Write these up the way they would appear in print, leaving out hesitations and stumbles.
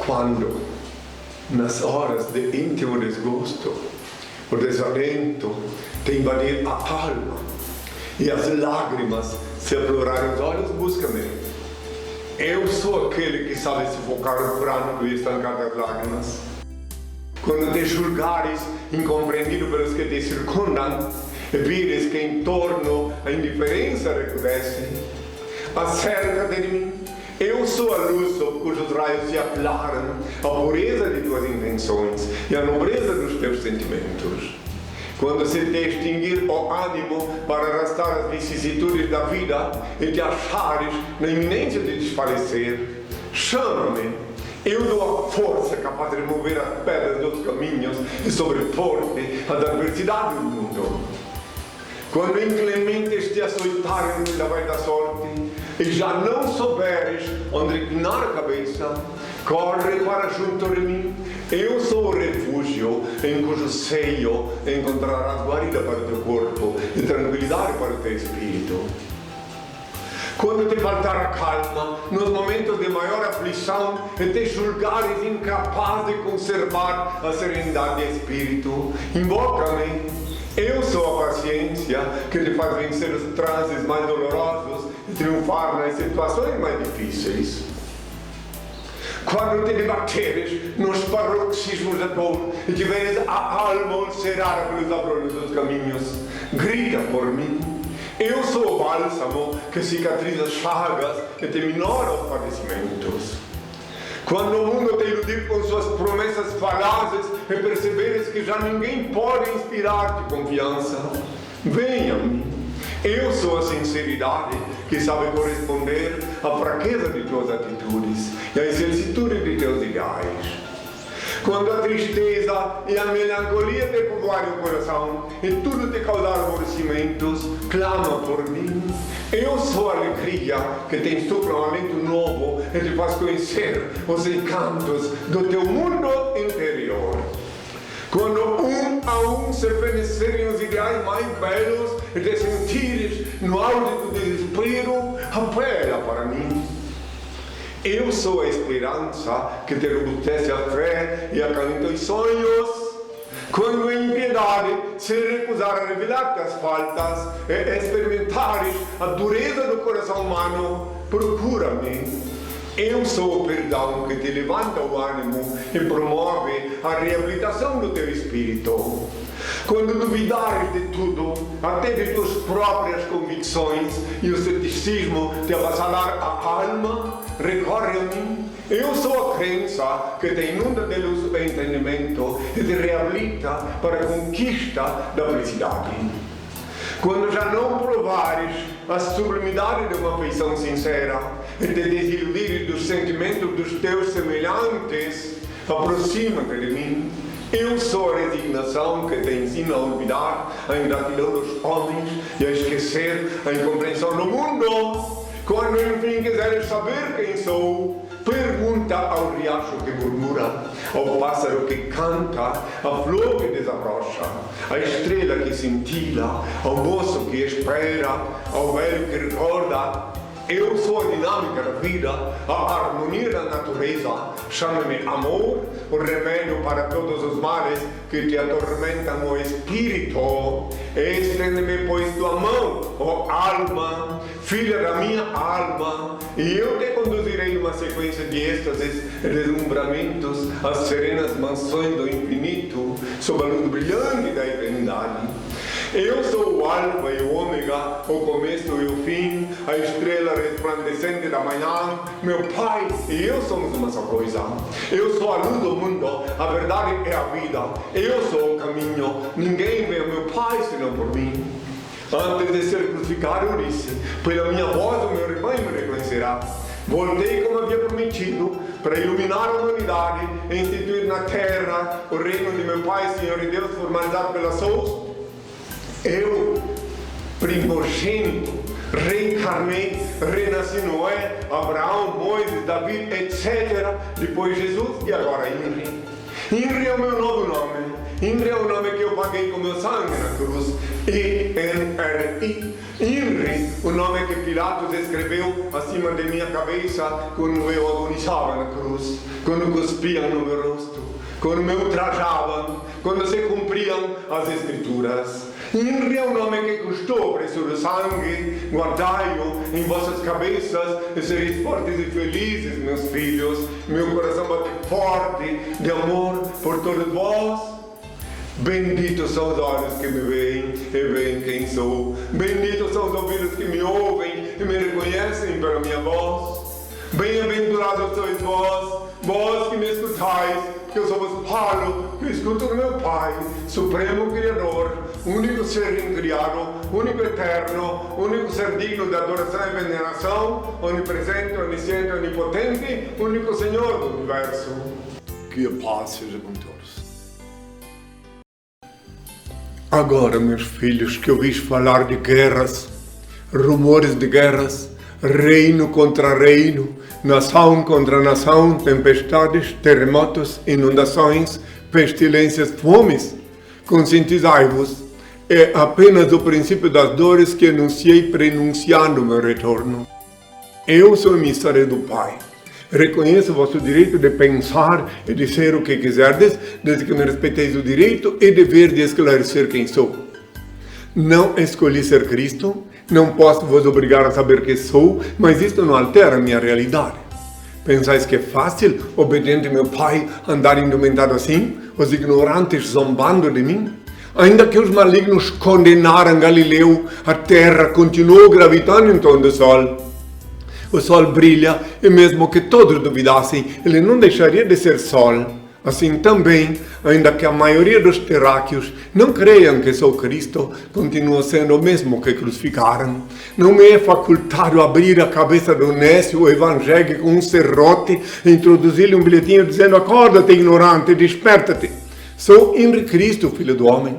quando, nas horas de íntimo desgosto, o desalento te invadir a alma e as lágrimas se aflorarem os olhos, busca-me. Eu sou aquele que sabe sufocar o pranto e estancar as lágrimas. Quando te julgares incompreendido pelos que te circundam, e vires que em torno a indiferença recrudesce, acerca-te de mim. Eu sou a luz sob cujos raios se aclaram a pureza de tuas intenções e a nobreza dos teus sentimentos. Quando se te extinguir o ânimo para arrastar as vicissitudes da vida e te achares na iminência de desfalecer, chama-me. Eu dou a força capaz de remover as pedras dos caminhos e sobrepor-te às adversidades do mundo. Quando inclementes te açoitarem da vai da sorte e já não souberes onde reclinar a cabeça, corre para junto de mim. Eu sou o refúgio em cujo seio encontrarás guarida para o teu corpo e tranquilidade para o teu espírito. Quando te faltar a calma, nos momentos de maior aflição, e te julgares incapaz de conservar a serenidade de espírito, invoca-me. Eu sou a paciência que te faz vencer os transes mais dolorosos e triunfar nas situações mais difíceis. Quando te debateres nos paroxismos da dor e tiveres a alma ulcerada pelos abrolhos dos caminhos, grita por mim. Eu sou o bálsamo que cicatriza as chagas e te minora os padecimentos. Quando o mundo te iludir com suas promessas falazes e perceberes que já ninguém pode inspirar-te confiança, venha a mim. Eu sou a sinceridade que sabe corresponder à fraqueza de tuas atitudes e à exercitude de teus ideais. Quando a tristeza e a melancolia te povoarem o coração e tudo te causar aborrecimentos, clama por mim. Eu sou a alegria que te insufla um alento novo e te faz conhecer os encantos do teu mundo interior. Quando um a um se fenecerem os ideais mais belos e te sentires no auge do desespero, apela para mim. Eu sou a esperança que te robustece a fé e acalenta os sonhos. Quando a impiedade se recusar a revelar-te as faltas e experimentares a dureza do coração humano, procura-me. Eu sou o perdão que te levanta o ânimo e promove a reabilitação do teu espírito. Quando duvidares de tudo, até de tuas próprias convicções, e o ceticismo te avassalar a alma, recorre a mim. Eu sou a crença que te inunda de luz o entendimento e te reabilita para a conquista da felicidade. Quando já não provares a sublimidade de uma afeição sincera e te desiludires dos sentimentos dos teus semelhantes, aproxima-te de mim. Eu sou a resignação que te ensina a olvidar a ingratidão dos homens e a esquecer a incompreensão do mundo. Quando enfim quiseres saber quem sou, pergunta ao riacho que murmura, ao pássaro que canta, à flor que desabrocha, à estrela que cintila, ao moço que espera, ao velho que recorda. Eu sou a dinâmica da vida, a harmonia da natureza. Chama-me amor, o remédio para todos os males que te atormentam o espírito. Estende-me, pois, tua mão, ó alma, filha da minha alma, e eu te conduzirei numa sequência de êxtases e deslumbramentos às serenas mansões do infinito, sob a luz brilhante da eternidade. Eu sou o alfa e o ômega, o começo e o fim, a estrela resplandecente da manhã. Meu Pai e eu somos uma só coisa. Eu sou a luz do mundo, a verdade é a vida. Eu sou o caminho, ninguém vê o meu Pai senão por mim. Antes de ser crucificado eu disse, pela minha voz o meu rebanho me reconhecerá. Voltei como havia prometido, para iluminar a humanidade e instituir na terra o reino de meu Pai, Senhor e Deus, formalizado pela Sous. Eu, primogênito, reencarnei, renasci Noé, Abraão, Moisés, Davi, etc. Depois Jesus e agora Inri. Inri é o meu novo nome. Inri é o nome que eu paguei com meu sangue na cruz. I-N-R-I. Inri, o nome que Pilatos escreveu acima de minha cabeça quando eu agonizava na cruz, quando cuspiam no meu rosto, quando me ultrajavam, quando se cumpriam as Escrituras. Inri é o nome que custou o preço do sangue. Guardai-o em vossas cabeças e sereis fortes e felizes, meus filhos. Meu coração bate forte de amor por todos vós. Benditos são os olhos que me veem e veem quem sou. Benditos são os ouvidos que me ouvem e me reconhecem pela minha voz. Bem-aventurados sois vós, vós que me escutais, que eu só vos falo, que escuto do meu Pai, Supremo Criador, único ser incriado, único eterno, único ser digno de adoração e veneração, onipresente, onisciente, onipotente, único Senhor do universo. Que a paz seja com todos. Agora, meus filhos, que ouvis falar de guerras, rumores de guerras, reino contra reino, nação contra nação, tempestades, terremotos, inundações, pestilências, fomes, conscientizai-vos, é apenas o princípio das dores que anunciei prenunciando o meu retorno. Eu sou emissário do Pai. Reconheço o vosso direito de pensar e de ser o que quiserdes, desde que me respeiteis o direito e dever de esclarecer quem sou. Não escolhi ser Cristo, não posso vos obrigar a saber que sou, mas isto não altera a minha realidade. Pensais que é fácil, obediente meu Pai, andar indumentado assim, os ignorantes zombando de mim? Ainda que os malignos condenaram Galileu, a terra continuou gravitando em torno do sol. O sol brilha e mesmo que todos duvidassem, ele não deixaria de ser sol. Assim também, ainda que a maioria dos terráqueos não creiam que sou Cristo, continua sendo o mesmo que crucificaram. Não me é facultado abrir a cabeça do nécio evangélico com um serrote e introduzir-lhe um bilhetinho dizendo: acorda-te, ignorante, desperta-te. Sou Henri Cristo, filho do homem.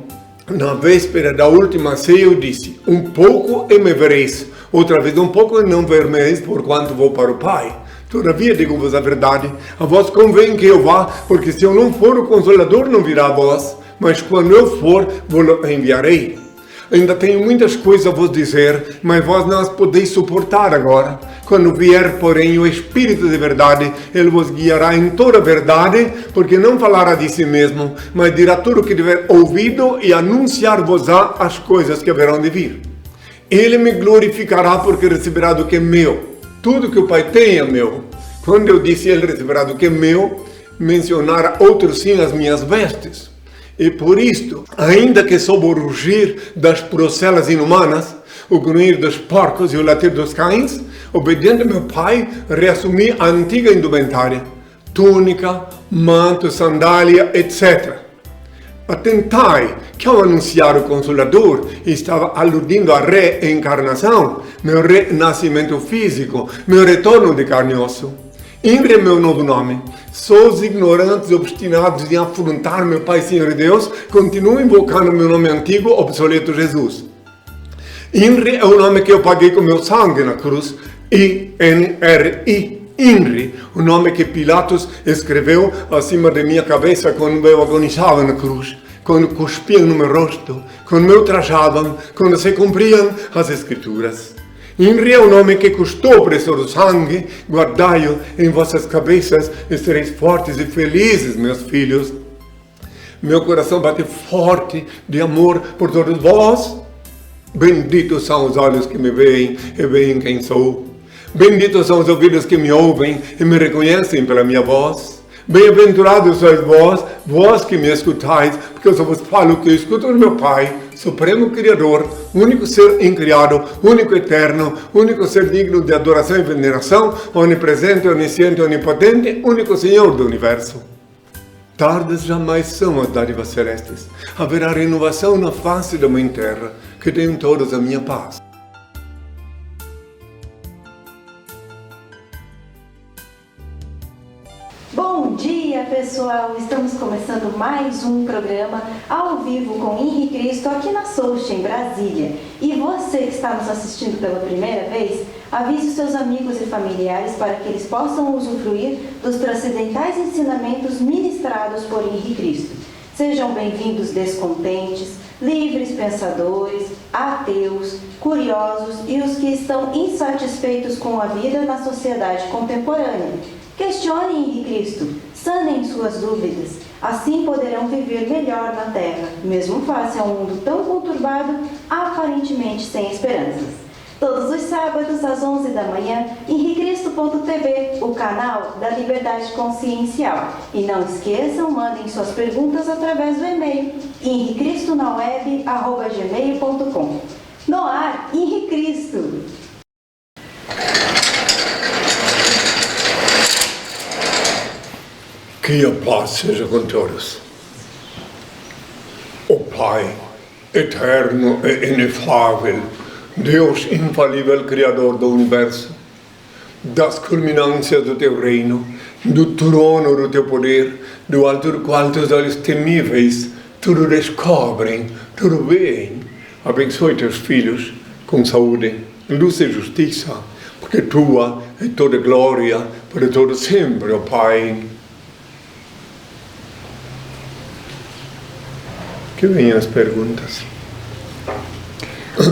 Na véspera da última ceia eu disse: um pouco e me vereis. Outra vez um pouco e não ver-me-eis, porquanto vou para o Pai. Todavia digo-vos a verdade, a vós convém que eu vá, porque se eu não for, o Consolador não virá a vós, mas quando eu for, vos enviarei. Ainda tenho muitas coisas a vos dizer, mas vós não as podeis suportar agora. Quando vier, porém, o Espírito de verdade, ele vos guiará em toda a verdade, porque não falará de si mesmo, mas dirá tudo o que tiver ouvido e anunciar-vos-á as coisas que haverão de vir. Ele me glorificará porque receberá do que é meu. Tudo que o Pai tem é meu. Quando eu disse ele receberá do que é meu, mencionara outro sim as minhas vestes. E por isto, ainda que sob o rugir das procelas inumanas, o grunhir dos porcos e o latir dos cães, obediente ao meu Pai, reassumi a antiga indumentária, túnica, manto, sandália, etc. Atentai que ao anunciar o Consolador estava aludindo à reencarnação, meu renascimento físico, meu retorno de carne e osso. Inri é meu novo nome. Só os ignorantes obstinados em afrontar meu Pai Senhor e Deus continuam invocando meu nome antigo, obsoleto Jesus. Inri é o nome que eu paguei com meu sangue na cruz. I-N-R-I. Inri, o nome que Pilatos escreveu acima de minha cabeça quando eu agonizava na cruz, quando cuspiam no meu rosto, quando me ultrajavam, quando se cumpriam as Escrituras. Inri é o nome que custou o preço do sangue. Guardai-o em vossas cabeças e sereis fortes e felizes, meus filhos. Meu coração bate forte de amor por todos vós. Benditos são os olhos que me veem e veem quem sou. Benditos são os ouvidos que me ouvem e me reconhecem pela minha voz. Bem-aventurados sois vós, vós que me escutais, porque eu só vos falo que eu escuto do meu Pai, Supremo Criador, único ser incriado, único eterno, único ser digno de adoração e veneração, onipresente, onisciente, onipotente, único Senhor do universo. Tardes jamais são as dádivas celestes. Haverá renovação na face da Mãe Terra, que tenham todos a minha paz. Bom dia, pessoal! Estamos começando mais um programa ao vivo com Henri Cristo aqui na Souche, em Brasília. E você que está nos assistindo pela primeira vez, avise os seus amigos e familiares para que eles possam usufruir dos transcendentais ensinamentos ministrados por Henri Cristo. Sejam bem-vindos descontentes, livres pensadores, ateus, curiosos e os que estão insatisfeitos com a vida na sociedade contemporânea. Questionem Henri Cristo, sanem suas dúvidas, assim poderão viver melhor na Terra, mesmo face a um mundo tão conturbado, aparentemente sem esperanças. Todos os sábados, às 11 da manhã, henricristo.tv, o canal da Liberdade Consciencial. E não esqueçam, mandem suas perguntas através do e-mail, henricristo.gmail.com. No ar, Henri Cristo! Que a paz seja com todos. O Pai, eterno e inefável, Deus infalível, Criador do Universo, das culminâncias do Teu reino, do trono do Teu poder, do alto do qual Teus olhos temíveis tudo descobrem, tudo veem. Abençoe Teus filhos com saúde, luz e justiça, porque Tua é toda glória, para todo sempre, ó Pai. Que venham as perguntas.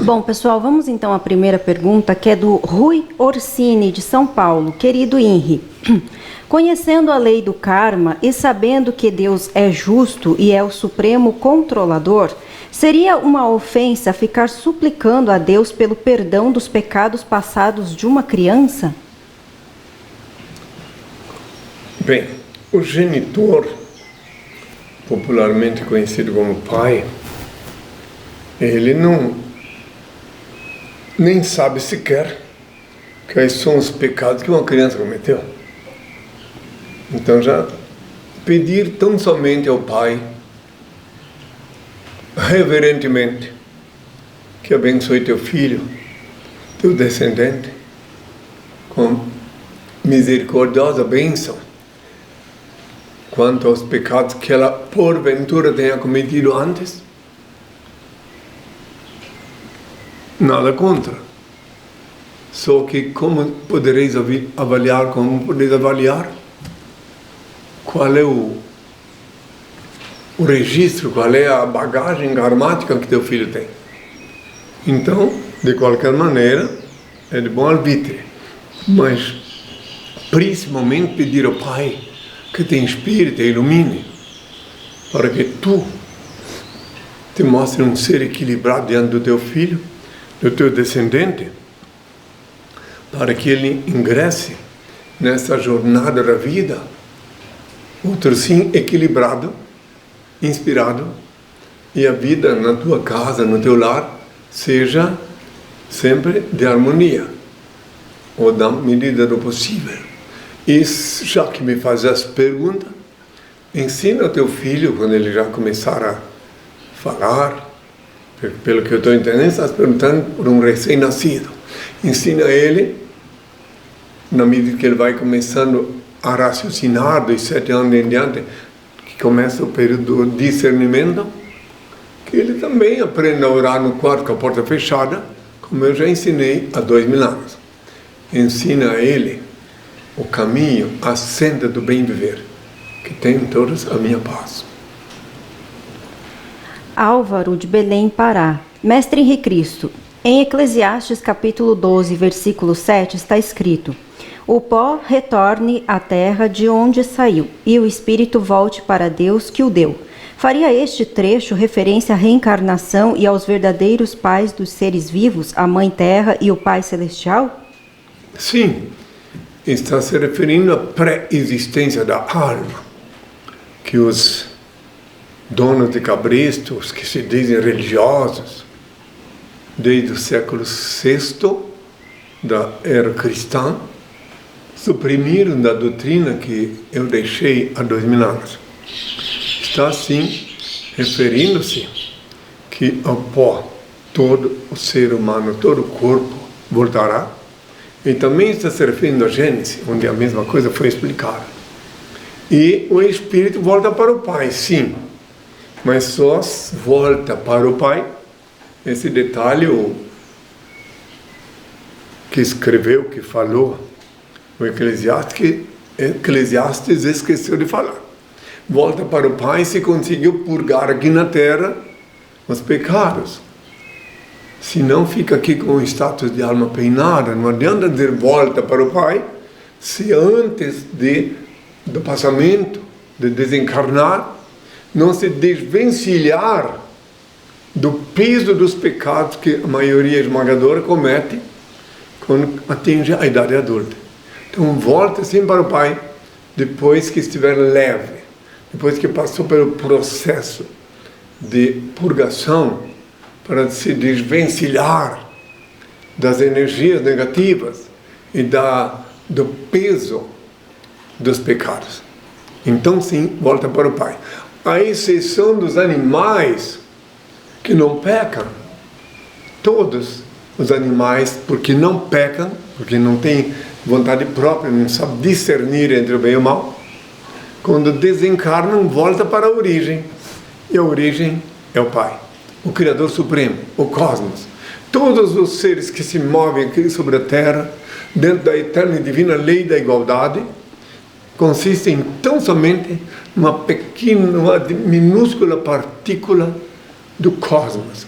Bom, pessoal, vamos então à primeira pergunta, que é do Rui Orsini, de São Paulo. Querido Henri, conhecendo a lei do karma e sabendo que Deus é justo e é o supremo controlador, seria uma ofensa ficar suplicando a Deus pelo perdão dos pecados passados de uma criança? Bem, o genitor, popularmente conhecido como pai, ele nem sabe sequer quais são os pecados que uma criança cometeu. Então já pedir tão somente ao Pai, reverentemente, que abençoe teu filho, teu descendente, com misericordiosa bênção, quanto aos pecados que ela porventura tenha cometido antes, nada contra. Só que como podereis avaliar, qual é o registro, qual é a bagagem karmática que teu filho tem. Então, de qualquer maneira, é de bom arbítrio. Mas, principalmente, pedir ao Pai que te inspire, te ilumine, para que tu te mostre um ser equilibrado diante do teu filho, do teu descendente, para que ele ingresse nessa jornada da vida, outro sim equilibrado, inspirado, e a vida na tua casa, no teu lar, seja sempre de harmonia, ou da medida do possível. E já que me faz essa pergunta, ensina ao teu filho, quando ele já começar a falar, pelo que eu estou entendendo, estás perguntando por um recém-nascido. Ensina ele, na medida que ele vai começando a raciocinar, dos 7 anos em diante, que começa o período do discernimento, que ele também aprenda a orar no quarto com a porta fechada, como eu já ensinei há 2000 anos. Ensina a ele o caminho, a senda do bem viver, que tenham todos a minha paz. Álvaro, de Belém, Pará. Mestre Henri Cristo, em Eclesiastes capítulo 12, versículo 7, está escrito: o pó retorne à terra de onde saiu, e o espírito volte para Deus que o deu. Faria este trecho referência à reencarnação e aos verdadeiros pais dos seres vivos, a Mãe Terra e o Pai Celestial? Sim, está se referindo à pré-existência da alma, que os donos de cabresto, os que se dizem religiosos, desde o século VI da era cristã, suprimiram da doutrina que eu deixei há 2000 anos. Está assim referindo-se que ao pó todo o ser humano, todo o corpo voltará, e também está se referindo à Gênesis, onde a mesma coisa foi explicada. E o espírito volta para o Pai, sim, mas só volta para o Pai. Esse detalhe o que escreveu, que falou o Eclesiastes esqueceu de falar. volta para o Pai se conseguiu purgar aqui na terra os pecados. Se não, fica aqui com o status de alma penada. Não adianta dizer volta para o Pai se antes do passamento, de desencarnar, não se desvencilhar do peso dos pecados que a maioria esmagadora comete quando atinge a idade adulta. Então volta sempre para o Pai depois que estiver leve, depois que passou pelo processo de purgação, para se desvencilhar das energias negativas e do peso dos pecados. Então sim, volta para o Pai. A exceção dos animais que não pecam. Todos os animais, porque não pecam, porque não têm vontade própria, não sabem discernir entre o bem e o mal, quando desencarnam, volta para a origem. E a origem é o Pai, o Criador Supremo, o cosmos. Todos os seres que se movem aqui sobre a Terra, dentro da eterna e divina lei da igualdade, consistem tão somente numa pequena, uma minúscula partícula do cosmos.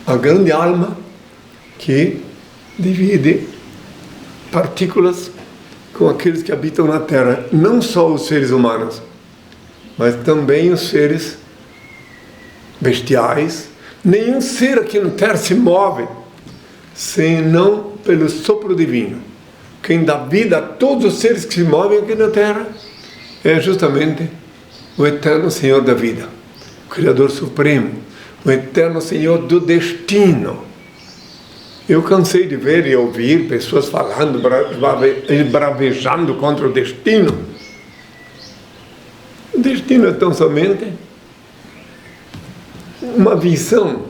A grande alma que divide partículas com aqueles que habitam na Terra, não só os seres humanos, mas também os seres bestiais. Nenhum ser aqui na Terra se move senão pelo sopro divino. Quem dá vida a todos os seres que se movem aqui na Terra é justamente o eterno Senhor da vida, o Criador Supremo, o eterno Senhor do destino. Eu cansei de ver e ouvir pessoas falando, bravejando contra o destino. O destino é tão somente uma visão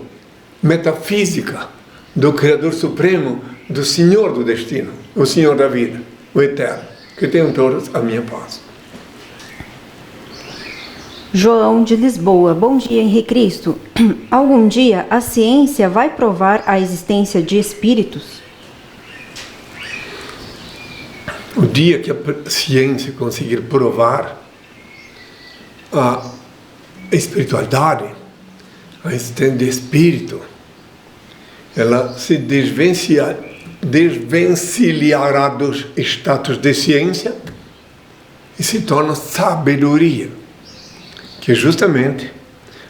metafísica do Criador Supremo, do Senhor do destino, o Senhor da vida, o Eterno, que tenham todos a minha paz. João de Lisboa. Bom dia, Henrique Cristo. Algum dia a ciência vai provar a existência de espíritos? O dia que a ciência conseguir provar a espiritualidade, a existência de espírito, ela se desvencilhará dos status de ciência e se torna sabedoria. Que justamente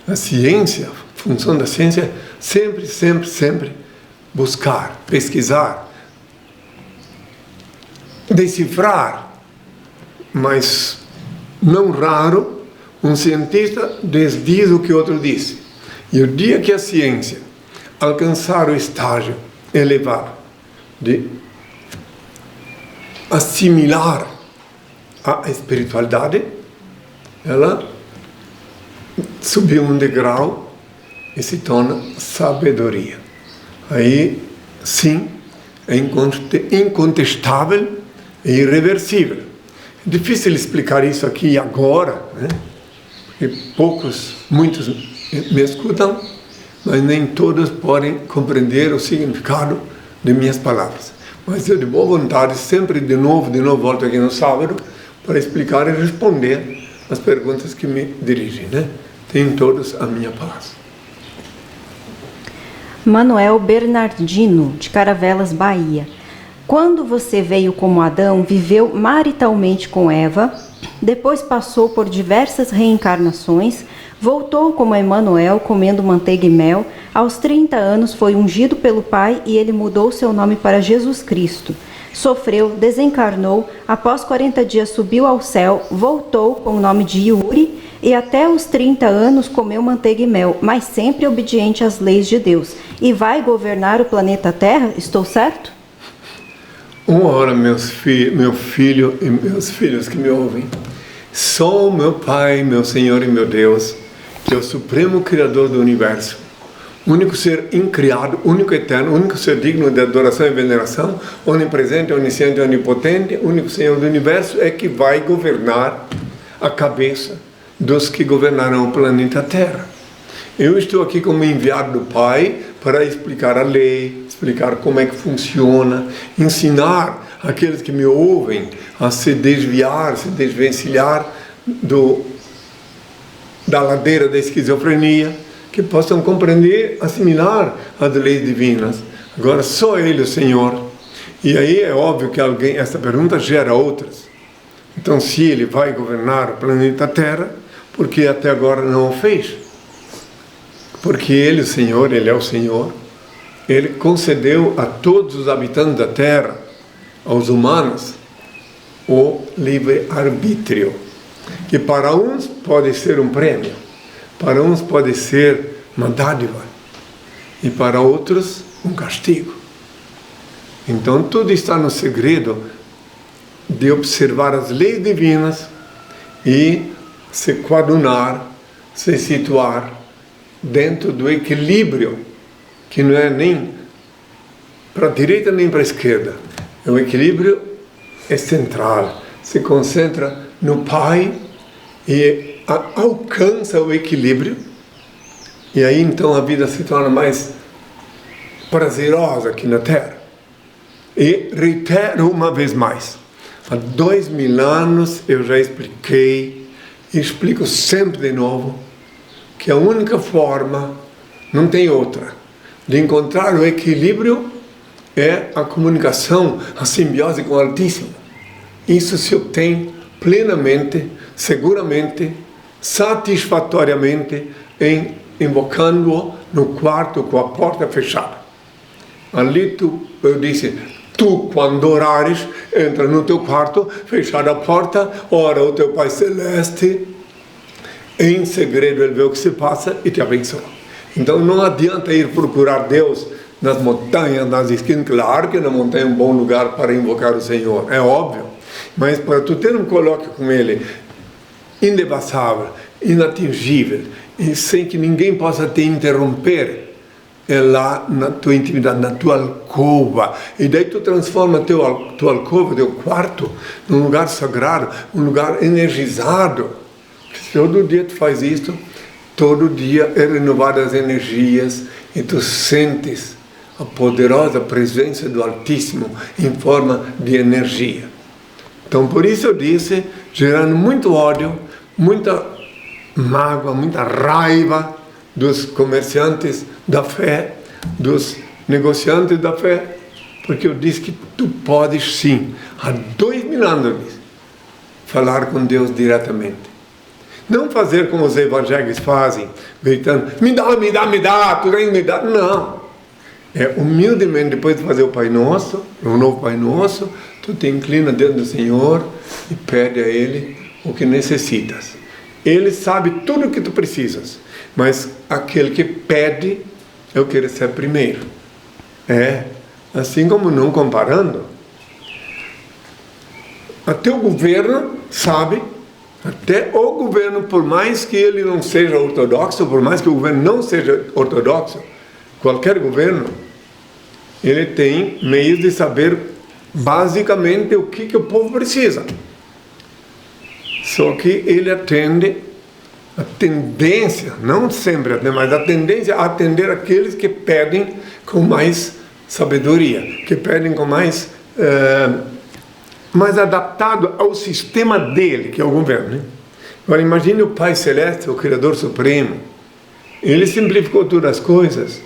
a ciência, a função da ciência é sempre buscar, pesquisar, decifrar, mas não raro um cientista desdiz o que outro disse. E o dia que a ciência alcançar o estágio elevado de assimilar a espiritualidade, ela subiu um degrau e se torna sabedoria. Aí, sim, é incontestável e irreversível. É difícil explicar isso aqui agora, né? Porque muitos me escutam, mas nem todos podem compreender o significado de minhas palavras. Mas eu, de boa vontade, sempre de novo volto aqui no sábado para explicar e responder as perguntas que me dirigem, né? Tenham todos a minha paz. Manuel Bernardino, de Caravelas, Bahia. Quando você veio como Adão, viveu maritalmente com Eva, depois passou por diversas reencarnações, voltou como Emanuel, comendo manteiga e mel, aos 30 anos foi ungido pelo Pai e ele mudou seu nome para Jesus Cristo. Sofreu, desencarnou, após 40 dias subiu ao céu, voltou com o nome de Yuri e até os 30 anos comeu manteiga e mel, mas sempre obediente às leis de Deus. E vai governar o planeta Terra? Estou certo? Uma hora, meu filho e meus filhos que me ouvem, só o meu Pai, meu Senhor e meu Deus, que é o Supremo Criador do Universo, único ser incriado, único eterno, único ser digno de adoração e veneração, onipresente, onisciente, onipotente, único Senhor do Universo, é que vai governar a cabeça dos que governarão o planeta Terra. Eu estou aqui como enviado do Pai para explicar a lei, explicar como é que funciona, ensinar aqueles que me ouvem a se desviar, se desvencilhar da ladeira da esquizofrenia, que possam compreender, assimilar as leis divinas. Agora, só Ele, o Senhor. E aí é óbvio que essa pergunta gera outras. Então, se Ele vai governar o planeta Terra, por que até agora não o fez? Porque Ele, o Senhor, Ele é o Senhor. Ele concedeu a todos os habitantes da Terra, aos humanos, o livre-arbítrio, que para uns pode ser um prêmio, para uns pode ser uma dádiva, e para outros um castigo. Então tudo está no segredo de observar as leis divinas e se coadunar, se situar dentro do equilíbrio, que não é nem para a direita nem para a esquerda. O equilíbrio é central, se concentra no Pai e alcança o equilíbrio, e aí então a vida se torna mais prazerosa aqui na Terra. E reitero uma vez mais, há 2000 anos eu já expliquei, e explico sempre de novo, que a única forma, não tem outra, de encontrar o equilíbrio é a comunicação, a simbiose com o Altíssimo. Isso se obtém plenamente, seguramente, satisfatoriamente, invocando-o no quarto com a porta fechada. Ali eu disse, tu quando orares, entra no teu quarto, fechada a porta, ora o teu Pai Celeste, em segredo ele vê o que se passa e te abençoa. Então não adianta ir procurar Deus nas montanhas, nas esquinas. Claro que na montanha é um bom lugar para invocar o Senhor, é óbvio. Mas para tu ter um colóquio com Ele indevassável, inatingível, e sem que ninguém possa te interromper, é lá na tua intimidade, na tua alcova. E daí tu transforma tua alcova, teu quarto, num lugar sagrado, um lugar energizado. Todo dia tu faz isso, todo dia é renovada as energias, e tu sentes a poderosa presença do Altíssimo em forma de energia. Então por isso eu disse, gerando muito ódio, muita mágoa, muita raiva dos comerciantes da fé, dos negociantes da fé, porque eu disse que tu podes sim, há 2000 anos eu disse, falar com Deus diretamente. Não fazer como os evangélicos fazem, gritando, me dá, tu tem que me dar. Não. É humildemente, depois de fazer o Pai Nosso, o novo Pai Nosso, tu te inclina diante do Senhor e pede a Ele o que necessitas. Ele sabe tudo o que tu precisas, mas aquele que pede é o que recebe primeiro. Assim como não comparando, até o governo sabe. Até o governo, por mais que ele não seja ortodoxo, por mais que o governo não seja ortodoxo, qualquer governo, ele tem meios de saber basicamente o que o povo precisa. Só que ele atende a tendência, não sempre atende, mas a tendência a atender aqueles que pedem com mais sabedoria, que pedem com mais adaptado ao sistema dele, que é o governo, né? Agora imagine o Pai Celeste, o Criador Supremo. Ele simplificou todas as coisas.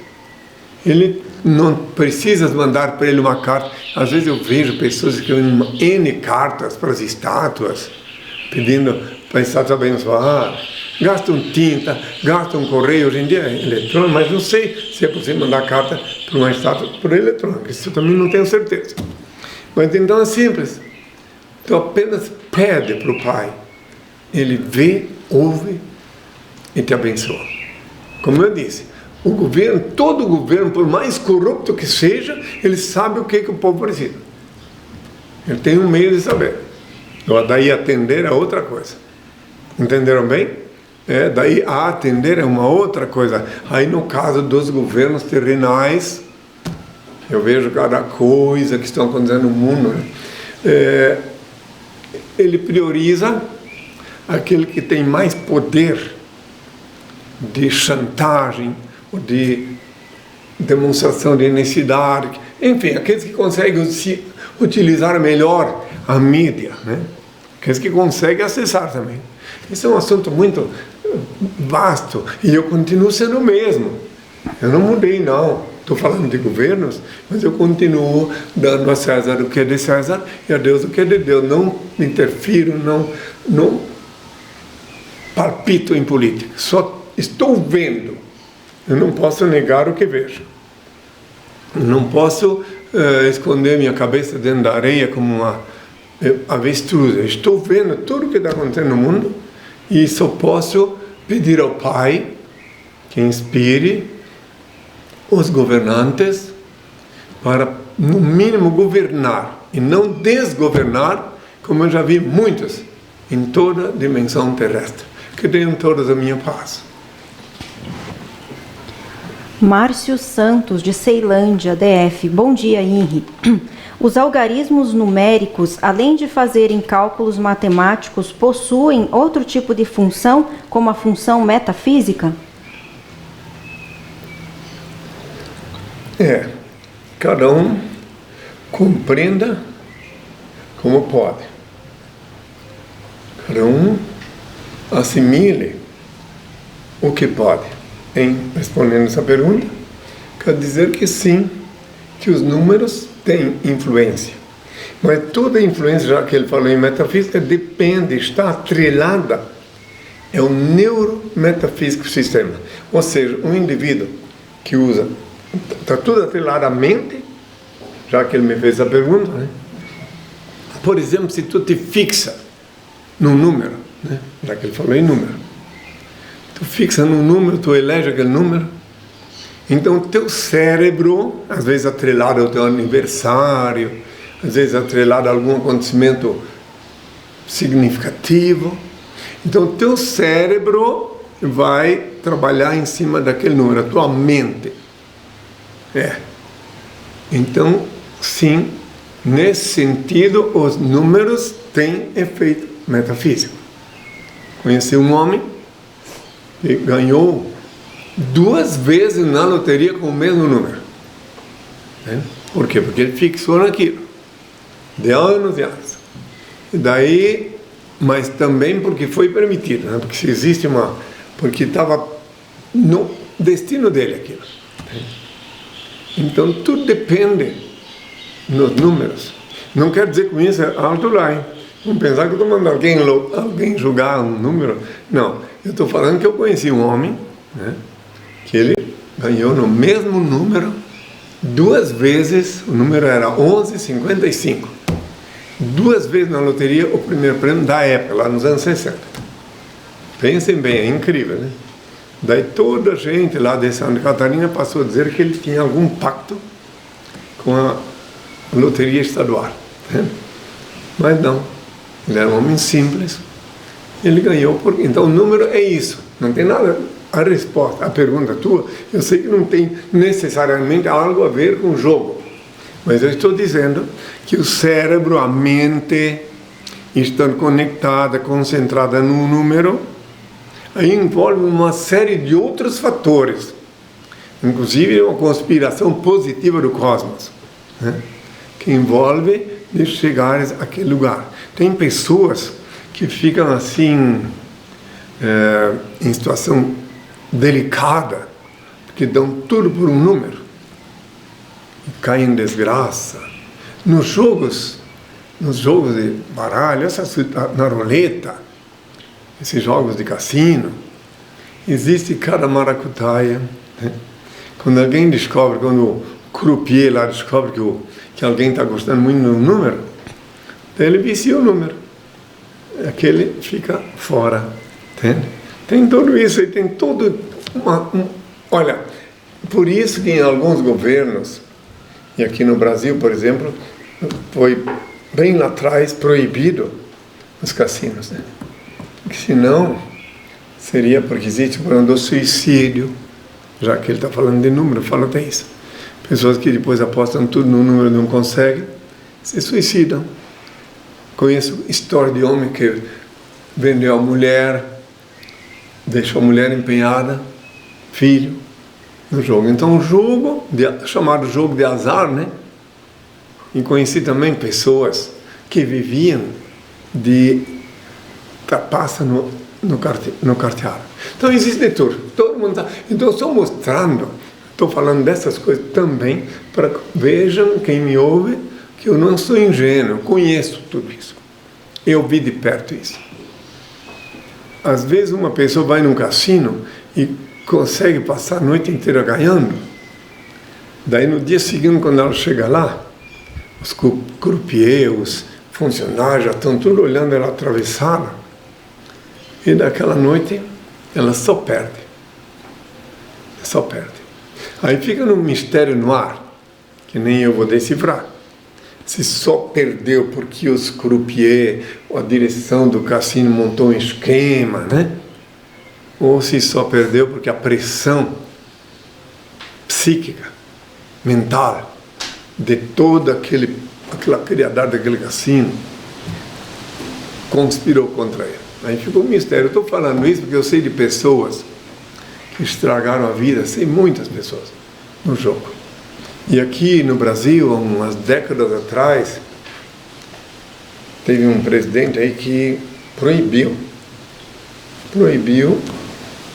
Ele não precisa mandar para ele uma carta. Às vezes eu vejo pessoas escrevendo N cartas para as estátuas, pedindo para a estátua abençoar. Gastam tinta, gastam correio, hoje em dia é eletrônico, mas não sei se é possível mandar carta para uma estátua por eletrônico. Isso eu também não tenho certeza. Mas então é simples. Tu apenas pede para o Pai. Ele vê, ouve e te abençoa. Como eu disse, o governo, todo governo, por mais corrupto que seja, ele sabe o que o povo precisa. Ele tem um meio de saber. Agora, daí atender é outra coisa. Entenderam bem? Daí a atender é uma outra coisa. Aí no caso dos governos terrenais, eu vejo cada coisa que está acontecendo no mundo, né? Ele prioriza aquele que tem mais poder de chantagem, ou de demonstração de necessidade, enfim, aqueles que conseguem utilizar melhor a mídia, né? Aqueles que conseguem acessar também. Isso é um assunto muito vasto e eu continuo sendo o mesmo. Eu não mudei, não. Estou falando de governos, mas eu continuo dando a César o que é de César e a Deus o que é de Deus. Não interfiro, não palpito em política. Só estou vendo. Eu não posso negar o que vejo. Eu não posso esconder minha cabeça dentro da areia como uma avestruz. Eu estou vendo tudo o que está acontecendo no mundo e só posso pedir ao Pai que inspire os governantes para, no mínimo, governar e não desgovernar, como eu já vi muitos em toda a dimensão terrestre. Que tenham todos a minha paz. Márcio Santos, de Ceilândia, DF. Bom dia, Henri. Os algarismos numéricos, além de fazerem cálculos matemáticos, possuem outro tipo de função, como a função metafísica? Cada um compreenda como pode. Cada um assimile o que pode. Respondendo essa pergunta, quer dizer que sim, que os números têm influência. Mas toda influência, já que ele falou em metafísica, depende, está atrelada. É um neurometafísico sistema. Ou seja, um indivíduo que usa, está tudo atrelado à mente, já que ele me fez essa pergunta, né? Por exemplo, se tu te fixa num número, né? Já que ele falou em número, tu fixa num número, tu elege aquele número, então o teu cérebro, às vezes atrelado ao teu aniversário, às vezes atrelado a algum acontecimento significativo, então o teu cérebro vai trabalhar em cima daquele número, a tua mente. Então, sim, nesse sentido, os números têm efeito metafísico. Conheci um homem que ganhou 2 vezes na loteria com o mesmo número. Por quê? Porque ele fixou naquilo, de anos e anos. E daí, mas também porque foi permitido, né? Porque se existe porque estava no destino dele aquilo. Então tudo depende nos números. Não quer dizer que com isso é alto lá, hein? Não pensar que eu estou mandando alguém julgar um número. Não, eu estou falando que eu conheci um homem, né, que ele ganhou no mesmo número 2 vezes, o número era 11,55. 2 vezes na loteria o primeiro prêmio da época, lá nos anos 60. Pensem bem, é incrível, né? Daí toda a gente lá de Santa Catarina passou a dizer que ele tinha algum pacto com a loteria estadual, né? Mas não, ele era um homem simples, ele ganhou, então o número é isso, não tem nada, a resposta, a pergunta tua, eu sei que não tem necessariamente algo a ver com o jogo, mas eu estou dizendo que o cérebro, a mente, estando conectada, concentrada num número, aí envolve uma série de outros fatores, inclusive uma conspiração positiva do cosmos, né? Que envolve de chegares àquele lugar. Tem pessoas que ficam assim, em situação delicada, porque dão tudo por um número, e caem em desgraça. Nos jogos de baralho, na roleta, esses jogos de cassino, existe cada maracutaia, né? Quando alguém descobre, quando o croupier lá descobre que alguém está gostando muito do número, daí ele vicia o número, aquele fica fora, entende? Tem tudo isso e tem todo olha, por isso que em alguns governos, e aqui no Brasil, por exemplo, foi bem lá atrás proibido os cassinos, né? Porque senão seria porque existe o problema do suicídio, já que ele está falando de número, fala até isso. Pessoas que depois apostam tudo no número e não conseguem, se suicidam. Conheço história de homem que vendeu a mulher, deixou a mulher empenhada, filho, no jogo. Então o jogo, chamado jogo de azar, né? E conheci também pessoas que viviam de passa no carteado. Então existe tudo. Todo mundo tá. Então estou mostrando, estou falando dessas coisas também para que vejam, quem me ouve, que eu não sou ingênuo, conheço tudo isso. Eu vi de perto isso. Às vezes uma pessoa vai num cassino e consegue passar a noite inteira ganhando. Daí no dia seguinte, quando ela chega lá, os croupiers, os funcionários já estão tudo olhando ela atravessada. E daquela noite ela só perde. Só perde. Aí fica num mistério no ar, que nem eu vou decifrar. Se só perdeu porque os croupiers, a direção do cassino montou um esquema, né? Ou se só perdeu porque a pressão psíquica, mental, de toda aquela criadagem daquele cassino conspirou contra ele. Aí ficou um mistério. Eu estou falando isso porque eu sei de pessoas que estragaram a vida, sei muitas pessoas no jogo. E aqui no Brasil, há umas décadas atrás, teve um presidente aí que proibiu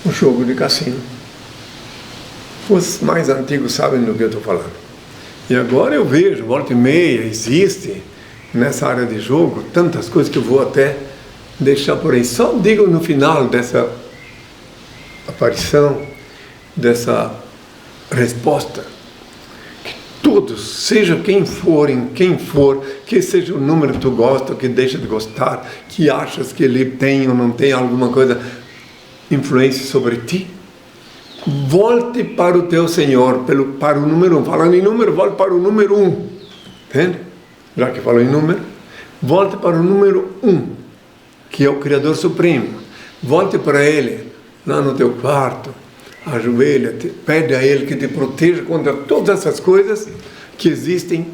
o jogo de cassino. Os mais antigos sabem do que eu estou falando. E agora eu vejo, volta e meia, existe nessa área de jogo tantas coisas que eu vou até deixar por aí. Só digo no final dessa aparição, dessa resposta, que todos, seja quem for, que seja o número que tu gosta, que deixa de gostar, que achas que ele tem ou não tem alguma coisa, influência sobre ti, volte para o teu Senhor, para o número 1. Falando em número, volte para o número 1. Entende? Já que falou em número, volte para o número 1, que é o Criador Supremo. Volte para Ele, lá no teu quarto, ajoelha, pede a Ele que te proteja contra todas essas coisas que existem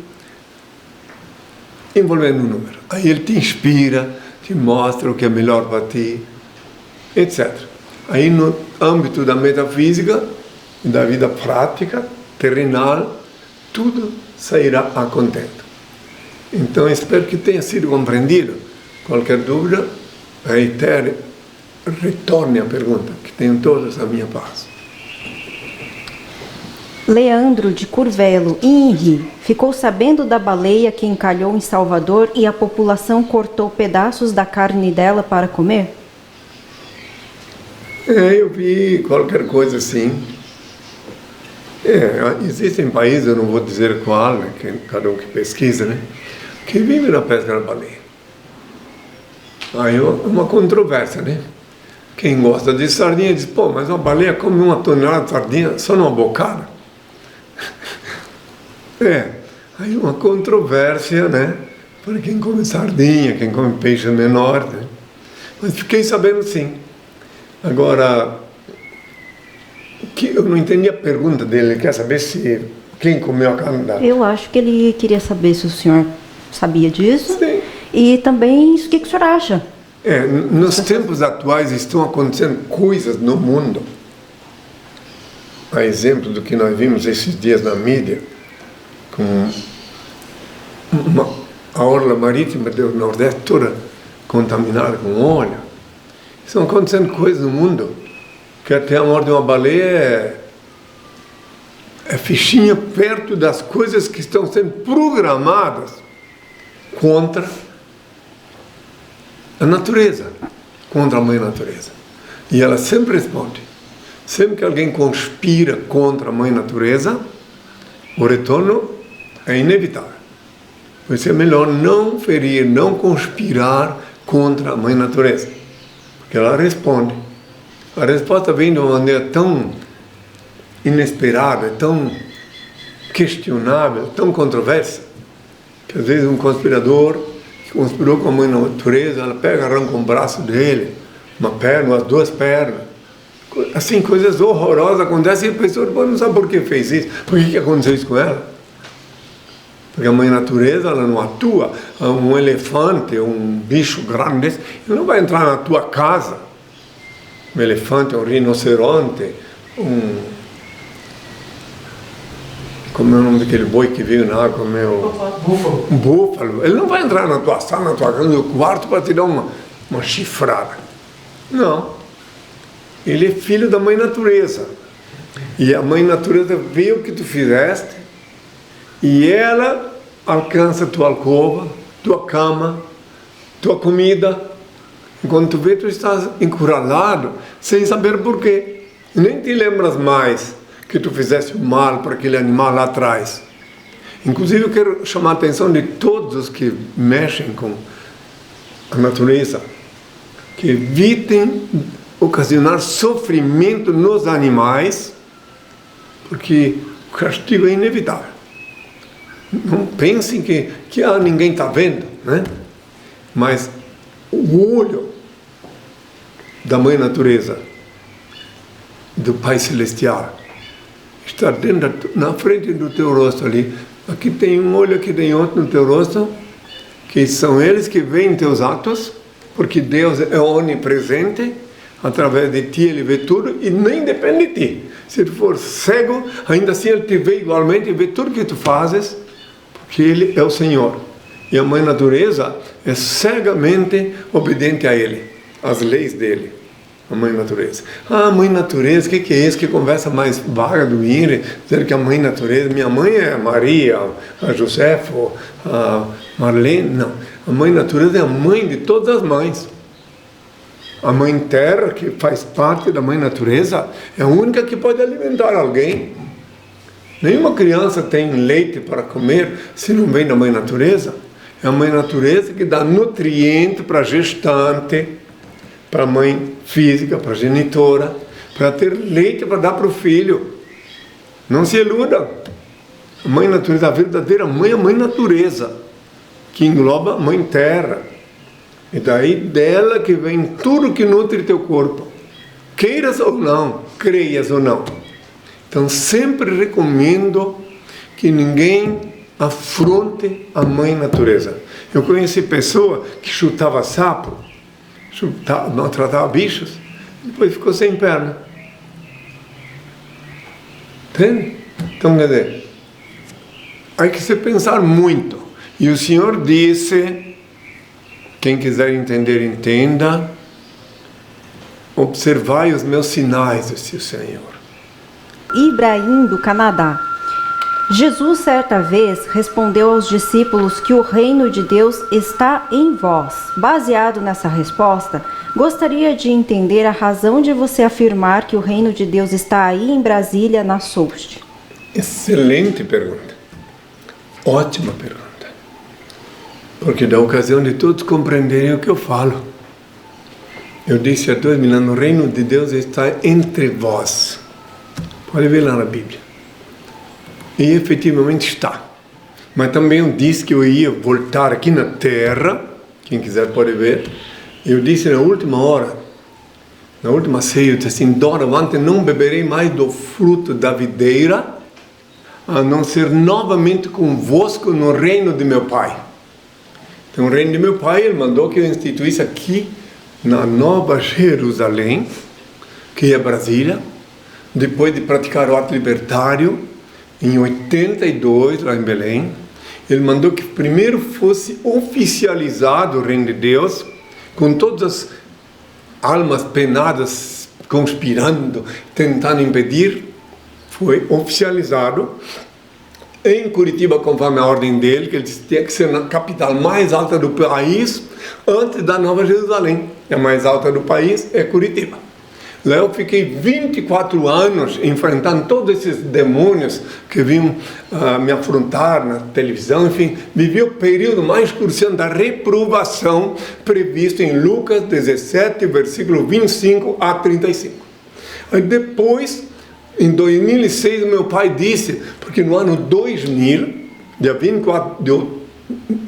envolvendo o número. Aí Ele te inspira, te mostra o que é melhor para ti, etc. Aí no âmbito da metafísica, da vida prática, terrenal, tudo sairá a contento. Então espero que tenha sido compreendido. Qualquer dúvida, reitere, retorne a pergunta, que tenham todos a minha paz. Leandro de Curvelo, INRI, ficou sabendo da baleia que encalhou em Salvador e a população cortou pedaços da carne dela para comer? Eu vi qualquer coisa assim. Existem países, eu não vou dizer qual, né, que cada um que pesquisa, né, que vive na pesca da baleia. Aí é uma controvérsia, né? Quem gosta de sardinha diz, pô, mas uma baleia come 1 tonelada de sardinha só numa bocada? Aí uma controvérsia, né? Para quem come sardinha, quem come peixe menor, né? Mas fiquei sabendo sim. Agora, eu não entendi a pergunta dele, ele quer saber se quem comeu a carne da... Eu acho que ele queria saber se o senhor sabia disso. Sim. E também, o que o senhor acha? Nos tempos atuais estão acontecendo coisas no mundo. A exemplo do que nós vimos esses dias na mídia, com a orla marítima do Nordeste toda contaminada com óleo. Estão acontecendo coisas no mundo que até a morte de uma baleia é fichinha perto das coisas que estão sendo programadas contra a natureza, contra a mãe natureza. E ela sempre responde. Sempre que alguém conspira contra a mãe natureza, o retorno é inevitável. Por isso é melhor não ferir, não conspirar contra a mãe natureza. Porque ela responde. A resposta vem de uma maneira tão inesperada, tão questionável, tão controversa, que às vezes um conspirador que conspirou com a mãe natureza, ela pega, arranca um braço dele, uma perna, as 2 pernas. Assim, coisas horrorosas acontecem e a pessoa não sabe por que fez isso. Por que aconteceu isso com ela? Porque a mãe natureza, ela não atua. Um elefante, um bicho grande desse, ele não vai entrar na tua casa. Um elefante, um rinoceronte, como é o nome daquele boi que veio na água, Búfalo. Um búfalo. Ele não vai entrar na tua sala, na tua casa, no quarto para te dar uma chifrada. Não. Ele é filho da mãe natureza. E a mãe natureza vê o que tu fizeste e ela alcança tua alcova, tua cama, tua comida. Quando tu vê, tu estás encurralado sem saber porquê. Nem te lembras mais que tu fizeste mal para aquele animal lá atrás. Inclusive eu quero chamar a atenção de todos os que mexem com a natureza, que evitem ocasionar sofrimento nos animais, porque o castigo é inevitável. Não pensem que ninguém está vendo, né? Mas o olho da Mãe Natureza, do Pai Celestial, está dentro, na frente do teu rosto ali. Aqui tem um olho, aqui tem outro no teu rosto, que são eles que veem teus atos, porque Deus é onipresente. Através de ti ele vê tudo e nem depende de ti. Se tu for cego, ainda assim ele te vê igualmente e vê tudo que tu fazes, porque ele é o Senhor. E a Mãe Natureza é cegamente obediente a ele, às leis dele. A Mãe Natureza. Ah, Mãe Natureza, o que é isso? Que conversa mais vaga do ir, dizer que a Mãe Natureza, minha mãe é Maria, a Josefa, a Marlene. Não, a Mãe Natureza é a mãe de todas as mães. A Mãe Terra, que faz parte da Mãe Natureza, é a única que pode alimentar alguém. Nenhuma criança tem leite para comer se não vem da Mãe Natureza. É a Mãe Natureza que dá nutriente para a gestante, para a mãe física, para a genitora, para ter leite para dar para o filho. Não se iluda. A Mãe Natureza, a verdadeira mãe é a Mãe Natureza, que engloba a Mãe Terra. E daí dela que vem tudo que nutre teu corpo. Queiras ou não, creias ou não. Então sempre recomendo que ninguém afronte a Mãe Natureza. Eu conheci pessoa que chutava sapo, maltratava bichos, depois ficou sem perna. Entende? Então, quer dizer, há que se pensar muito. E o Senhor disse, quem quiser entender, entenda, observai os meus sinais, disse o Senhor. Ibrahim, do Canadá. Jesus, certa vez, respondeu aos discípulos que o reino de Deus está em vós. Baseado nessa resposta, gostaria de entender a razão de você afirmar que o reino de Deus está aí em Brasília, na Soust. Excelente pergunta. Ótima pergunta. Porque dá ocasião de todos compreenderem o que eu falo. Eu disse há 2000 anos, o reino de Deus está entre vós. Pode ver lá na Bíblia. E efetivamente está. Mas também eu disse que eu ia voltar aqui na terra, quem quiser pode ver. Eu disse na última hora, na última ceia, eu disse assim, doravante não beberei mais do fruto da videira, a não ser novamente convosco no reino de meu Pai. Então o reino de meu Pai, ele mandou que eu instituísse aqui, na Nova Jerusalém, que é Brasília, depois de praticar o ato libertário, em 82, lá em Belém, ele mandou que primeiro fosse oficializado o reino de Deus, com todas as almas penadas conspirando, tentando impedir, foi oficializado em Curitiba, conforme a ordem dele, que ele disse que tinha que ser na capital mais alta do país, antes da Nova Jerusalém. A mais alta do país é Curitiba. Lá eu fiquei 24 anos enfrentando todos esses demônios que vinham me afrontar na televisão, enfim, vivi o período mais crucial da reprovação previsto em Lucas 17, versículo 25 a 35. Aí depois, em 2006, meu pai disse, porque no ano 2000, dia 24 de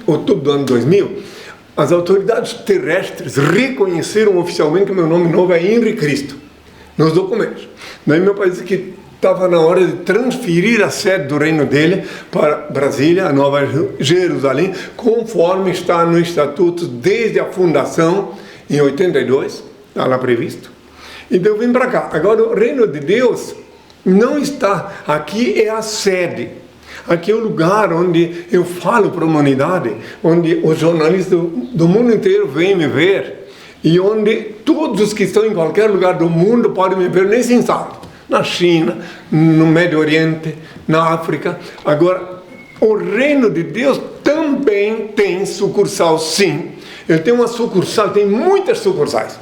outubro do ano 2000, as autoridades terrestres reconheceram oficialmente que meu nome novo é Henri Cristo, nos documentos. Daí meu pai disse que estava na hora de transferir a sede do reino dele para Brasília, a Nova Jerusalém, conforme está no estatuto desde a fundação, em 82, está lá previsto. Então eu vim para cá. Agora o reino de Deus não está aqui, é a sede. Aqui é o lugar onde eu falo para a humanidade, onde os jornalistas do mundo inteiro vêm me ver e onde todos os que estão em qualquer lugar do mundo podem me ver nesse instante. Na China, no Médio Oriente, na África. Agora, o reino de Deus também tem sucursal, sim. Ele tem uma sucursal, tem muitas sucursais.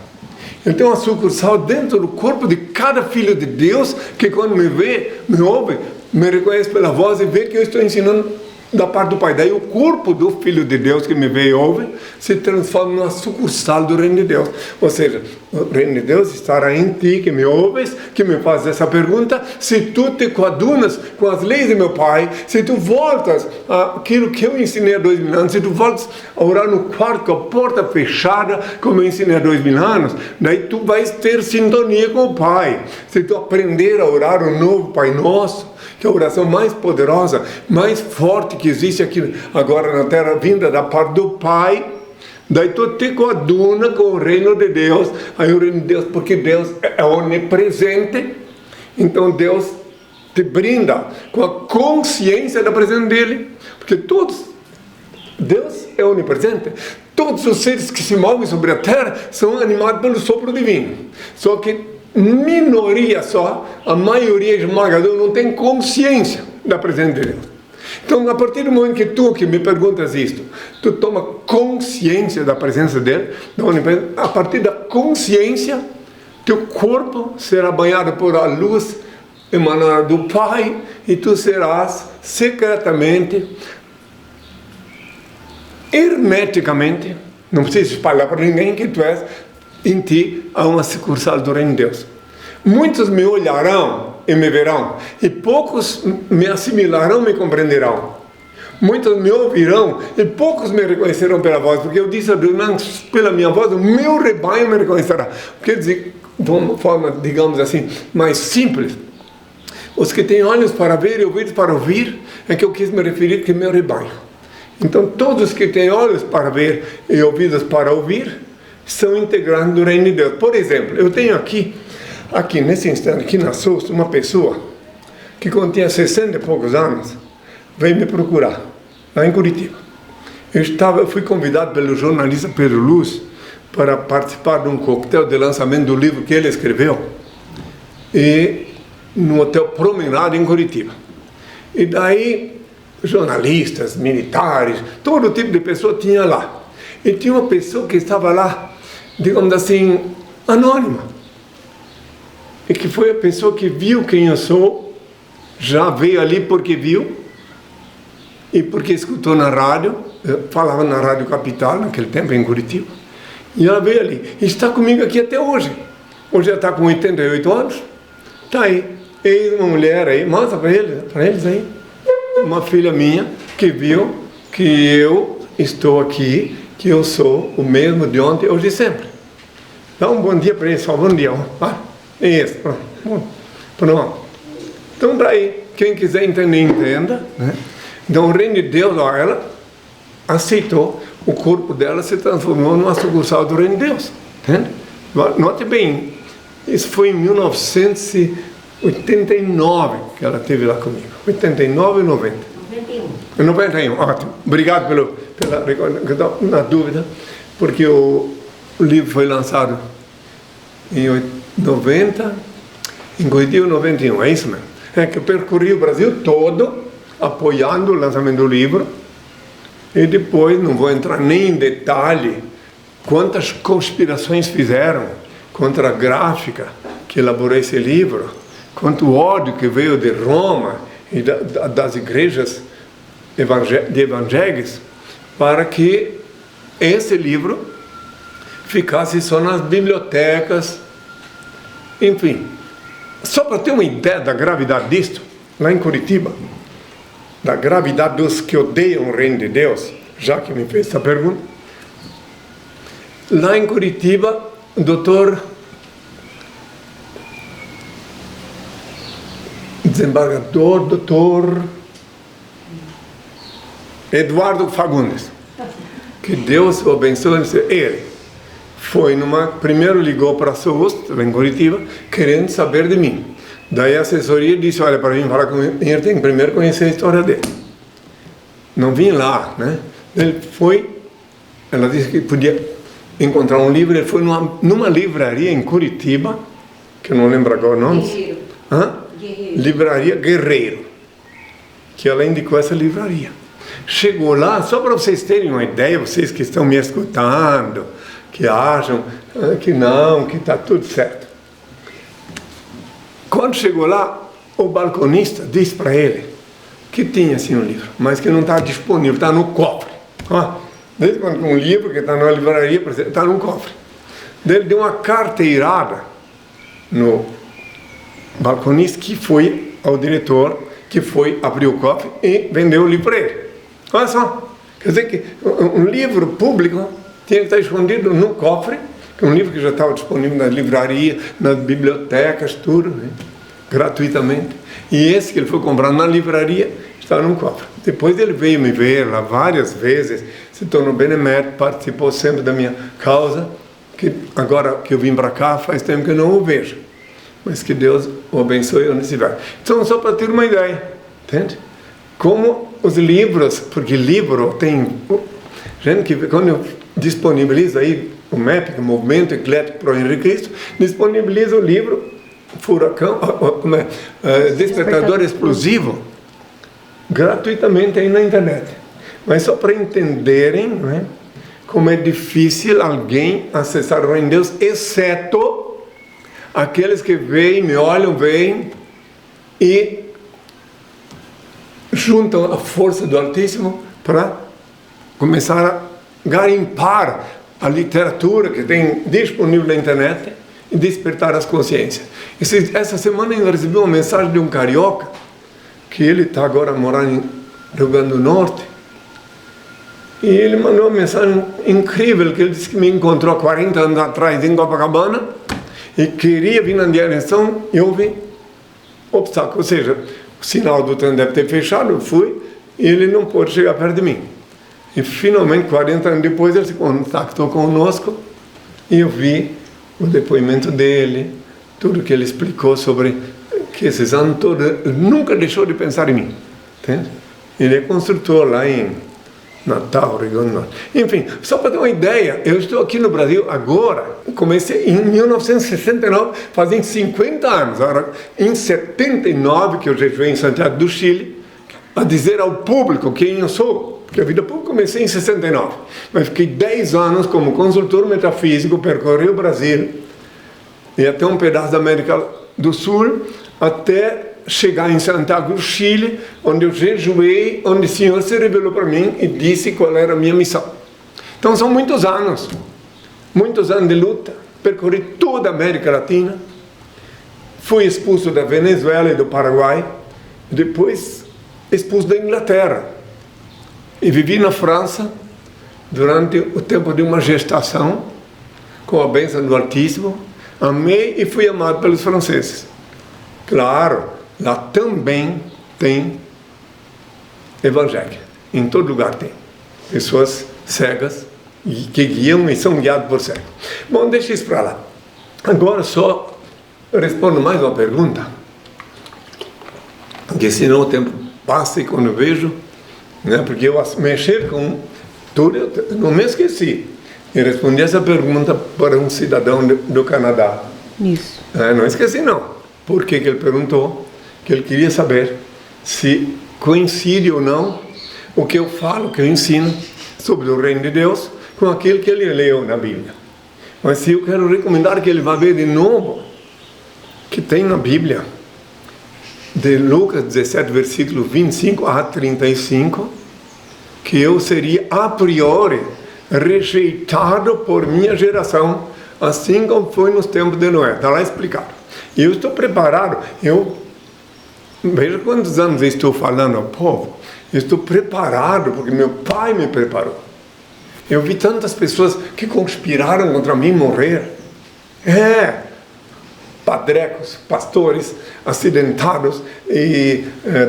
Ele tem uma sucursal dentro do corpo de cada filho de Deus, que quando me vê, me ouve, me reconhece pela voz e vê que eu estou ensinando da parte do Pai. Daí o corpo do Filho de Deus que me vê e ouve se transforma numa sucursal do Reino de Deus. Ou seja, o Reino de Deus estará em ti, que me ouves, que me fazes essa pergunta. Se tu te coadunas com as leis de meu Pai, se tu voltas àquilo que eu ensinei há 2000 anos, se tu voltas a orar no quarto com a porta fechada, como eu ensinei há 2000 anos, daí tu vais ter sintonia com o Pai. Se tu aprender a orar o novo Pai Nosso, que é a oração mais poderosa, mais forte que existe aqui agora na terra, vinda da parte do Pai, daí tu te coaduna com o reino de Deus. Aí o reino de Deus, porque Deus é onipresente, então Deus te brinda com a consciência da presença dele, porque Deus é onipresente. Todos os seres que se movem sobre a terra são animados pelo sopro divino, só que minoria só, a maioria esmagadora não tem consciência da presença de Deus. Então, a partir do momento que tu que me perguntas isto, tu toma consciência da presença dele, a partir da consciência, teu corpo será banhado por a luz emanada do Pai, e tu serás secretamente, hermeticamente, não precisa espalhar para ninguém que tu és, em ti há uma sucursal do Reino de Deus. Muitos me olharão e me verão, e poucos me assimilarão e me compreenderão. Muitos me ouvirão e poucos me reconhecerão pela voz, porque eu disse a Deus, não, pela minha voz, o meu rebanho me reconhecerá. Quer dizer, de uma forma, digamos assim, mais simples, os que têm olhos para ver e ouvidos para ouvir, é que eu quis me referir que é meu rebanho. Então, todos os que têm olhos para ver e ouvidos para ouvir, são integrantes do Reino de Deus. Por exemplo, eu tenho aqui nesse instante, aqui na Sousa, uma pessoa que quando tinha 60 e poucos anos, veio me procurar, lá em Curitiba. Eu fui convidado pelo jornalista Pedro Luz para participar de um coquetel de lançamento do livro que ele escreveu, e no Hotel Promenade em Curitiba. E daí, jornalistas, militares, todo tipo de pessoa tinha lá. E tinha uma pessoa que estava lá, digamos assim, anônima. E que foi a pessoa que viu quem eu sou, já veio ali porque viu, e porque escutou na rádio, eu falava na Rádio Capital, naquele tempo em Curitiba, e ela veio ali. E está comigo aqui até hoje. Hoje ela está com 88 anos, está aí. Eis uma mulher aí, mostra para eles aí, uma filha minha que viu que eu estou aqui, que eu sou o mesmo de ontem, hoje e sempre. Dá um bom dia para eles, só bom dia. Isso, pronto. Então daí, quem quiser entender, entenda, né? Então o Reino de Deus, ela aceitou, o corpo dela se transformou numa sucursal do Reino de Deus. Entende? Note bem, isso foi em 1989 que ela esteve lá comigo. 89 e 90. 91, ótimo. Obrigado pela na dúvida, porque o livro foi lançado em 90, em Curitiba 91, é isso mesmo. É que eu percorri o Brasil todo apoiando o lançamento do livro, e depois não vou entrar nem em detalhe quantas conspirações fizeram contra a gráfica que elaborou esse livro, quanto ódio que veio de Roma e das igrejas de evangélicos, para que esse livro ficasse só nas bibliotecas. Enfim, só para ter uma ideia da gravidade disto, lá em Curitiba, da gravidade dos que odeiam o Reino de Deus, já que me fez essa pergunta, lá em Curitiba, o doutor Eduardo Fagundes, que Deus o abençoe, ele foi primeiro ligou para a SOS, em Curitiba, querendo saber de mim. Daí a assessoria disse, olha, para mim falar com ele, tem que primeiro conhecer a história dele. Não vim lá, né? Ele foi, ela disse que podia encontrar um livro. Ele foi numa livraria em Curitiba, que eu não lembro agora o nome. Guerreiro. Guerreiro. Livraria Guerreiro, que ela indicou essa livraria. Chegou lá, só para vocês terem uma ideia, vocês que estão me escutando, que acham que não, que está tudo certo. Quando chegou lá, o balconista disse para ele que tinha sim um livro, mas que não está disponível, está no cofre. Desde quando um livro que está na livraria, está no cofre. Ele deu uma carteirada no balconista, que foi ao diretor, que foi abrir o cofre e vendeu o livro para ele. Olha só, quer dizer que um livro público tinha que estar escondido no cofre, que é um livro que já estava disponível na livraria, nas bibliotecas, tudo, né? Gratuitamente. E esse que ele foi comprar na livraria está num cofre. Depois ele veio me ver lá várias vezes, se tornou benemérito, participou sempre da minha causa, que agora que eu vim para cá, faz tempo que eu não o vejo. Mas que Deus o abençoe onde estiver. Então, só para ter uma ideia, entende? Como os livros, porque livro tem... Gente, que quando eu disponibilizo aí o MEP, o Movimento Eclético para o Henrique Cristo, disponibiliza o livro Furacão, Despertador Explosivo, gratuitamente aí na internet. Mas só para entenderem, né, como é difícil alguém acessar o reino de Deus, exceto aqueles que veem, me olham, veem e juntam a força do Altíssimo para começar a garimpar a literatura que tem disponível na internet e despertar as consciências. Essa semana eu recebi uma mensagem de um carioca, que ele está agora morando em Rio Grande do Norte, e ele mandou uma mensagem incrível, que ele disse que me encontrou 40 anos atrás em Copacabana e queria vir na direção e houve obstáculo, ou seja, o sinal do trem deve ter fechado, eu fui e ele não pôde chegar perto de mim. E finalmente, 40 anos depois, ele se contactou conosco e eu vi o depoimento dele, tudo que ele explicou sobre que esses anos todos, ele nunca deixou de pensar em mim. Entende? Ele é construtor lá em Natal, Rio Grande do Norte. Enfim, só para ter uma ideia, eu estou aqui no Brasil agora, comecei em 1969, fazem 50 anos. Agora, em 79, que eu jejuei em Santiago do Chile, a dizer ao público quem eu sou, porque a vida pública comecei em 69, mas fiquei 10 anos como consultor metafísico, percorri o Brasil e até um pedaço da América do Sul, até chegar em Santiago do Chile, onde eu jejuei, onde o Senhor se revelou para mim e disse qual era a minha missão. Então são muitos anos de luta, percorri toda a América Latina, fui expulso da Venezuela e do Paraguai, depois expulso da Inglaterra, e vivi na França durante o tempo de uma gestação, com a bênção do Altíssimo, amei e fui amado pelos franceses. Claro, lá também tem evangelho, em todo lugar tem pessoas cegas que guiam e são guiados por cegos. Bom, deixa isso para lá. Agora só respondo mais uma pergunta, porque senão o tempo passa e quando eu vejo, né, porque eu mexer com tudo, eu não me esqueci. Eu respondi essa pergunta para um cidadão do Canadá. Isso. Não esqueci não. Por que ele perguntou? Que ele queria saber se coincide ou não o que eu falo, que eu ensino sobre o reino de Deus com aquilo que ele leu na Bíblia. Mas se eu quero recomendar que ele vá ver de novo, que tem na Bíblia, de Lucas 17, versículo 25 a 35, que eu seria a priori rejeitado por minha geração, assim como foi nos tempos de Noé. Está lá explicado. E eu estou preparado, veja quantos anos eu estou falando ao povo, eu estou preparado, porque meu pai me preparou. Eu vi tantas pessoas que conspiraram contra mim morrer. Padrecos, pastores acidentados e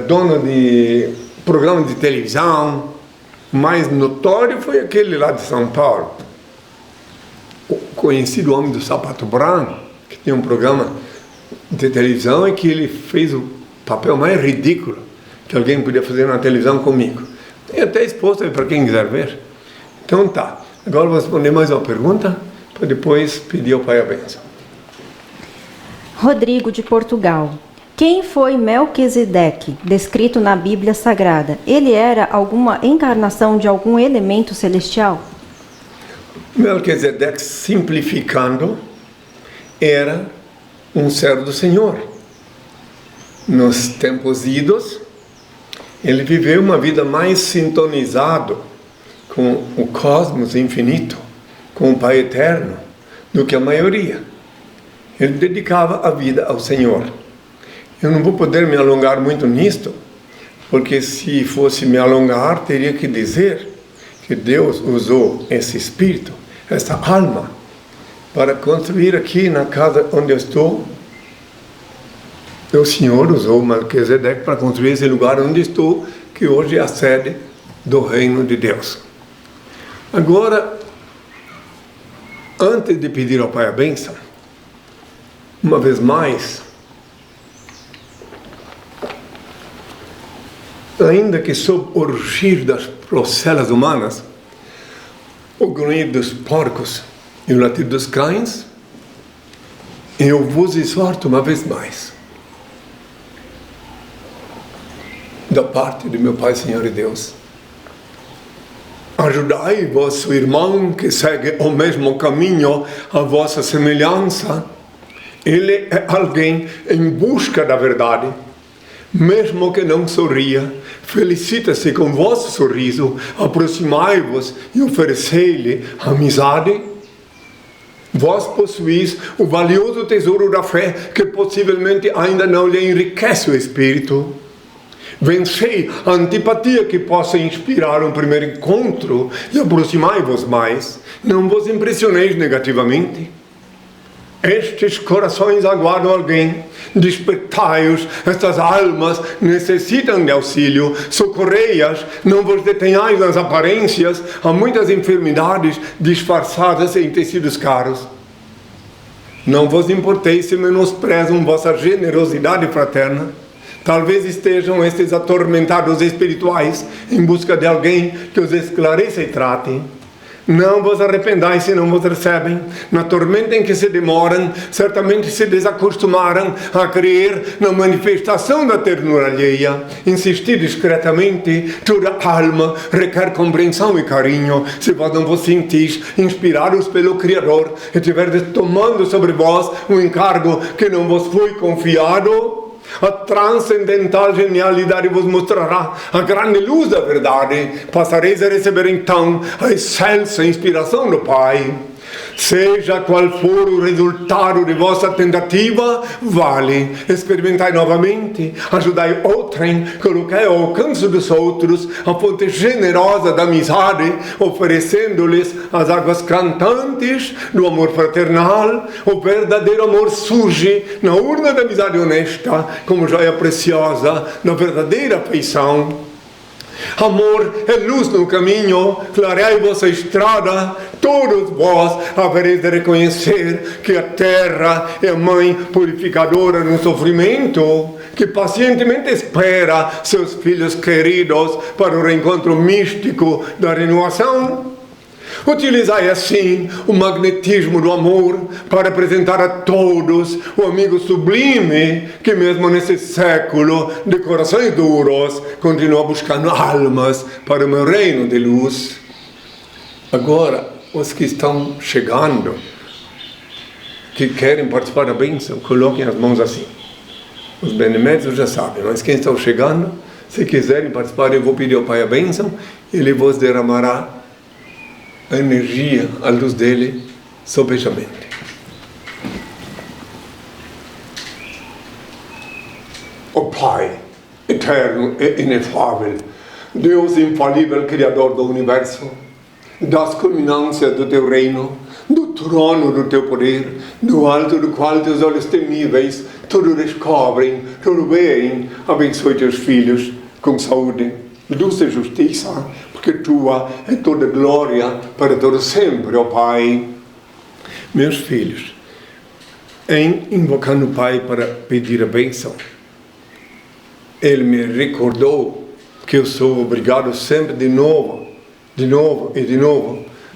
dono de programa de televisão. O mais notório foi aquele lá de São Paulo, o conhecido homem do sapato branco, que tinha um programa de televisão e que ele fez o papel mais ridículo que alguém podia fazer na televisão comigo. Tem até exposto aí para quem quiser ver. Então tá, Agora vou responder mais uma pergunta, para depois pedir ao Pai a bênção. Rodrigo de Portugal. Quem foi Melquisedeque, descrito na Bíblia Sagrada? Ele era alguma encarnação de algum elemento celestial? Melquisedeque, simplificando, era um servo do Senhor. Nos tempos idos, ele viveu uma vida mais sintonizado com o cosmos infinito, com o Pai eterno, do que a maioria. Ele dedicava a vida ao Senhor. Eu não vou poder me alongar muito nisto, porque se fosse me alongar, teria que dizer que Deus usou esse espírito, essa alma, para construir aqui na casa onde eu estou. O Senhor usou Melquisedeque para construir esse lugar onde estou, que hoje é a sede do reino de Deus. Agora, antes de pedir ao Pai a bênção, uma vez mais, ainda que sob o rugir das procelas humanas, o grunhir dos porcos e o latir dos cães, eu vos exorto uma vez mais, da parte de meu Pai, Senhor e Deus, ajudai vosso irmão que segue o mesmo caminho, a vossa semelhança. Ele é alguém em busca da verdade, mesmo que não sorria. Felicita-se com vosso sorriso, aproximai-vos e oferecei-lhe amizade. Vós possuís o valioso tesouro da fé, que possivelmente ainda não lhe enriquece o espírito. Vencei a antipatia que possa inspirar um primeiro encontro e aproximai-vos mais. Não vos impressioneis negativamente. Estes corações aguardam alguém. Despertai-os, estas almas necessitam de auxílio. Socorrei-as, não vos detenhais nas aparências. Há muitas enfermidades disfarçadas em tecidos caros. Não vos importeis se menosprezam vossa generosidade fraterna. Talvez estejam estes atormentados espirituais em busca de alguém que os esclareça e trate. Não vos arrependais se não vos recebem. Na tormenta em que se demoram, certamente se desacostumaram a crer na manifestação da ternura alheia. Insistir discretamente, toda alma requer compreensão e carinho. Se vós não vos sentis inspirados pelo Criador e tiverdes tomando sobre vós um encargo que não vos foi confiado, a transcendental genialidade vos mostrará a grande luz da verdade. Passareis a receber então a excelsa inspiração do Pai. Seja qual for o resultado de vossa tentativa, vale. Experimentai novamente, ajudai outrem, coloquai ao alcance dos outros a fonte generosa da amizade, oferecendo-lhes as águas cantantes do amor fraternal. O verdadeiro amor surge na urna da amizade honesta, como joia preciosa da verdadeira afeição. Amor é luz no caminho, clareai vossa estrada. Todos vós havereis de reconhecer que a terra é a mãe purificadora no sofrimento, que pacientemente espera seus filhos queridos para o reencontro místico da renovação. Utilizai assim o magnetismo do amor para apresentar a todos o amigo sublime que mesmo nesse século de corações duros continua buscando almas para o meu reino de luz. Agora, os que estão chegando, que querem participar da bênção, coloquem as mãos assim. Os beneméritos já sabem, mas quem está chegando, se quiserem participar, eu vou pedir ao Pai a bênção, ele vos derramará a energia, a luz dele, sobejamente. O Pai, eterno e inefável, Deus infalível, Criador do Universo, das culminâncias do teu reino, do trono do teu poder, do alto do qual teus olhos temíveis tudo descobrem, tudo veem, abençoe teus filhos com saúde, luz e justiça, porque tua é toda glória para todo sempre, ó Pai. Meus filhos, em invocando o Pai para pedir a bênção, ele me recordou que eu sou obrigado sempre de novo,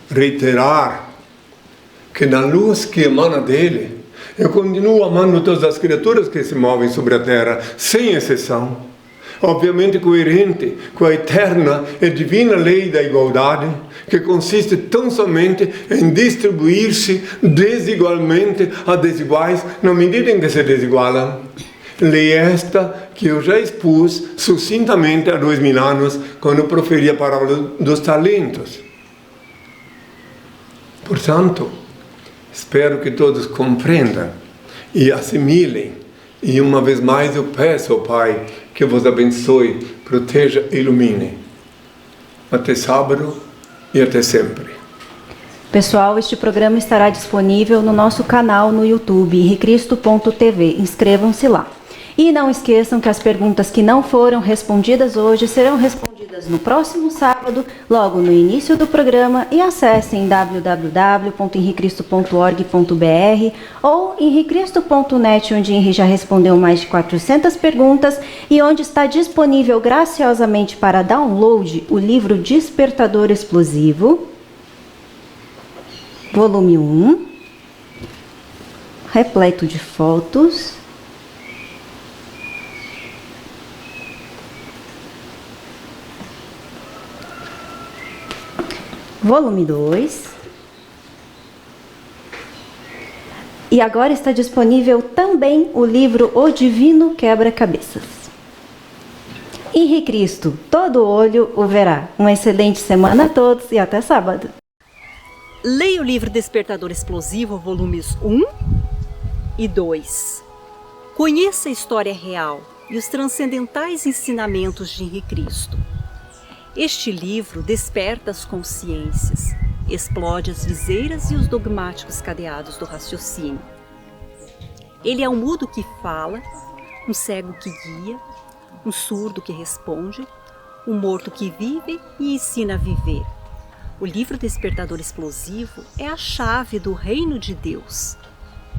reiterar que na luz que emana dele, eu continuo amando todas as criaturas que se movem sobre a terra, sem exceção. Obviamente coerente com a eterna e divina lei da igualdade, que consiste tão somente em distribuir-se desigualmente a desiguais na medida em que se desigualam. Lei esta que eu já expus sucintamente há 2000 anos, quando proferi a parábola dos talentos. Portanto, espero que todos compreendam e assimilem. E uma vez mais eu peço ao Pai que vos abençoe, proteja e ilumine. Até sábado e até sempre. Pessoal, este programa estará disponível no nosso canal no YouTube, henricristo.tv. Inscrevam-se lá. E não esqueçam que as perguntas que não foram respondidas hoje serão respondidas no próximo sábado, logo no início do programa, e acessem www.henricristo.org.br ou henricristo.net, onde Henri já respondeu mais de 400 perguntas e onde está disponível graciosamente para download o livro Despertador Explosivo, volume 1, repleto de fotos. Volume 2. E agora está disponível também o livro O Divino Quebra-Cabeças. Henri Cristo, todo olho o verá. Uma excelente semana a todos e até sábado. Leia o livro Despertador Explosivo, volumes 1 e 2. Conheça a história real e os transcendentais ensinamentos de Henri Cristo. Este livro desperta as consciências, explode as viseiras e os dogmáticos cadeados do raciocínio. Ele é um mudo que fala, um cego que guia, um surdo que responde, um morto que vive e ensina a viver. O livro Despertador Explosivo é a chave do reino de Deus.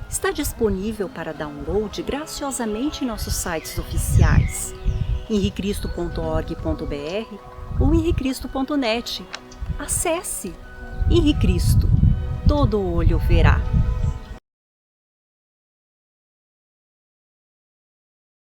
Está disponível para download graciosamente em nossos sites oficiais, henricristo.org.br ou henricristo.net. Acesse! Henri Cristo, todo olho verá.